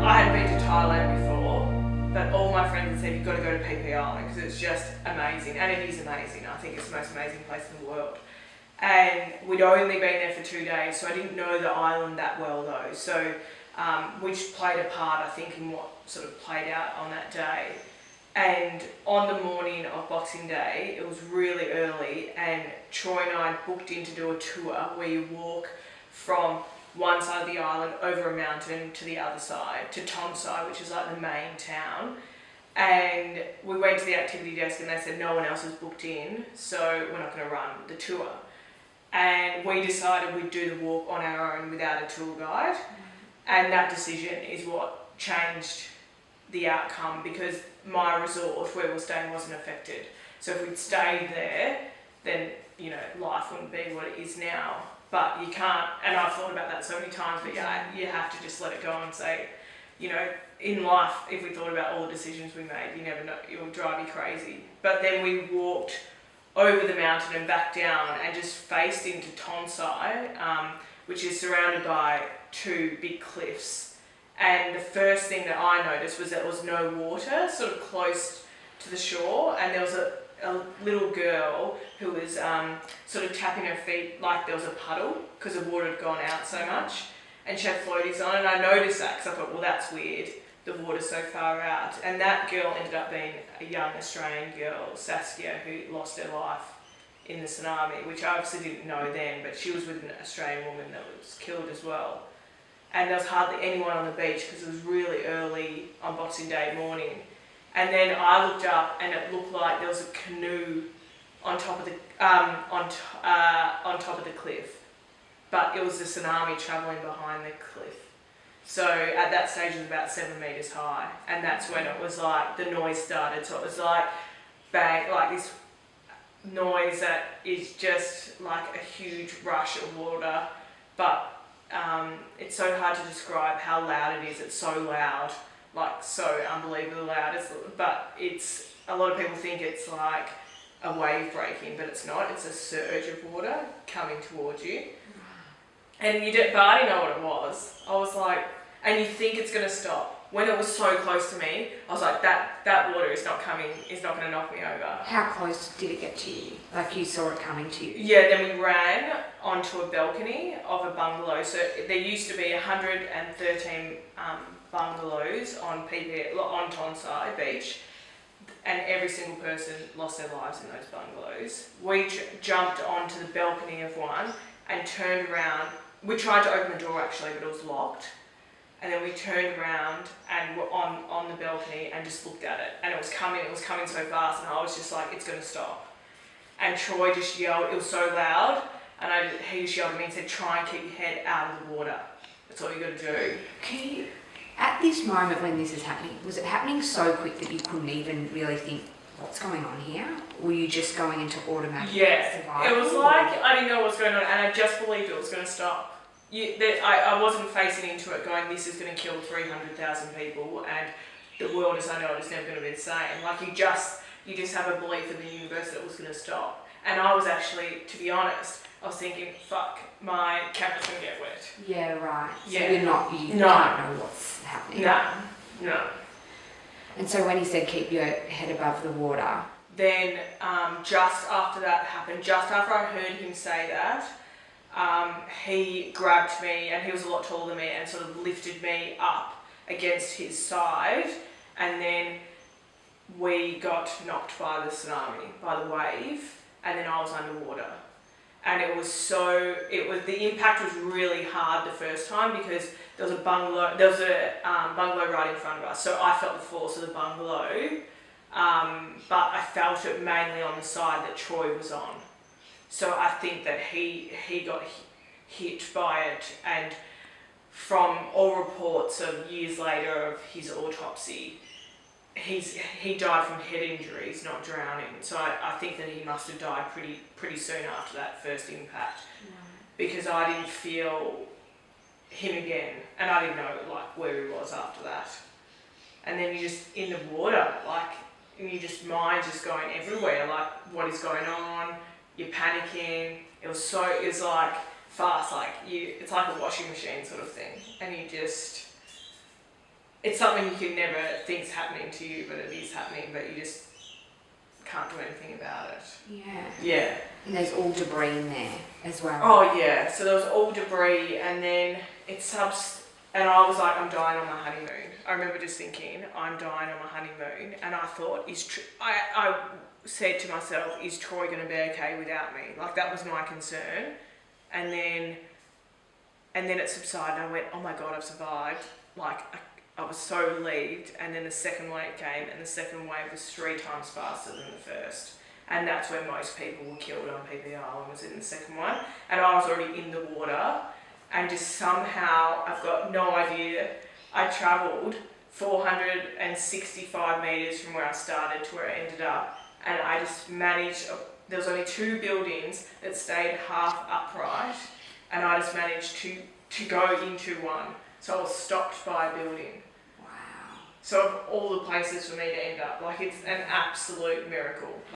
I hadn't been to Thailand before, but all my friends had said you've got to go to PPI because it's just amazing, and it is amazing. I think it's the most amazing place in the world. And we'd only been there for 2 days, so I didn't know the island that well though. So, which played a part, I think, in what sort of played out on that day. And on the morning of Boxing Day, it was really early, and Troy and I booked in to do a tour where you walk from one side of the island over a mountain to the other side, to Tonsai, which is like the main town. And we went to the activity desk and they said no one else was booked in, so we're not going to run the tour. And we decided we'd do the walk on our own without a tour guide. And that decision is what changed the outcome, because my resort where we were staying wasn't affected. So if we'd stayed there, then, you know, life wouldn't be what it is now. But you can't, and I've thought about that so many times, but yeah, you have to just let it go and say, you know, in life, if we thought about all the decisions we made, you never know, it will drive you crazy. But then we walked over the mountain and back down and just faced into Tonsai, which is surrounded by 2 big cliffs. And the first thing that I noticed was that there was no water sort of close to the shore, and there was a little girl who was sort of tapping her feet like there was a puddle because the water had gone out so much, and she had floaties on, and I noticed that because I thought, well, that's weird, the water's so far out. And that girl ended up being a young Australian girl, Saskia, who lost her life in the tsunami, which I obviously didn't know then, but she was with an Australian woman that was killed as well. And there was hardly anyone on the beach because it was really early on Boxing Day morning. And then I looked up and it looked like there was a canoe on top of the on top of the cliff, but it was the tsunami travelling behind the cliff. So at that stage it was about 7 meters high, and that's when it was like the noise started. So it was like bang, like this noise that is just like a huge rush of water, but it's so hard to describe how loud it is. It's so loud. Like so unbelievably loud, but it's, a lot of people think it's like a wave breaking, but it's not. It's a surge of water coming towards you, and you did, but I didn't know what it was. I was like, and you think it's gonna stop. When it was so close to me, I was like, that water is not coming. It's not gonna knock me over. How close did it get to you? Like you saw it coming to you? Yeah. Then we ran onto a balcony of a bungalow. So there used to be 113 bungalows on Tonsai Beach, and every single person lost their lives in those bungalows. We jumped onto the balcony of one and turned around. We tried to open the door actually, but it was locked. And then we turned around and were on the balcony and just looked at it, and it was coming so fast, and I was just like, it's gonna stop. And Troy just yelled, it was so loud, and he just yelled at me and said, try and keep your head out of the water. That's all you gotta do. Can you, at this moment when this is happening, was it happening so quick that you couldn't even really think, what's going on here? Were you just going into automatic survival? It was like I didn't know what was going on, and I just believed it was going to stop. I wasn't facing into it going, this is going to kill 300,000 people, and the world as I know it is never going to be the same. Like you just have a belief in the universe that it was going to stop. And I was actually, to be honest, I was thinking, fuck, my camera's going to get wet. Yeah, right. So yeah. you can't know what's happening. No. And so when he said keep your head above the water, then just after that happened, just after I heard him say that, he grabbed me, and he was a lot taller than me, and sort of lifted me up against his side, and then we got knocked by the tsunami, by the wave, and then I was underwater. And the impact was really hard the first time because there was a bungalow right in front of us, so I felt the force of the bungalow, but I felt it mainly on the side that Troy was on. So I think that he got hit by it, and from all reports of years later of his autopsy, he died from head injuries, not drowning. So I think that he must have died pretty soon after that first impact, because I didn't feel him again, and I didn't know like where he was after that. And then you're just in the water, like, and mind's just going everywhere, like what is going on. You're panicking. It was like fast, like it's like a washing machine sort of thing, and it's something you can never think's happening to you, but it is happening, but you just can't do anything about it. Yeah. Yeah. And there's all debris in there as well. Oh yeah, so there was all debris, and then and I was like, I'm dying on my honeymoon. I remember just thinking, I'm dying on my honeymoon, and I thought, I said to myself, is Troy going to be okay without me? Like, that was my concern. And then it subsided, and I went, oh my God, I've survived. Like, I was so relieved. And then the second wave came, and the second wave was 3 times faster than the first. And that's when most people were killed on PP Island, was in the second one. And I was already in the water, and just somehow, I've got no idea, I travelled 465 metres from where I started to where I ended up, and I just managed, there was only 2 buildings that stayed half upright, and I just managed to go into one. So I was stopped by a building. Wow. So of all the places for me to end up, like, it's an absolute miracle.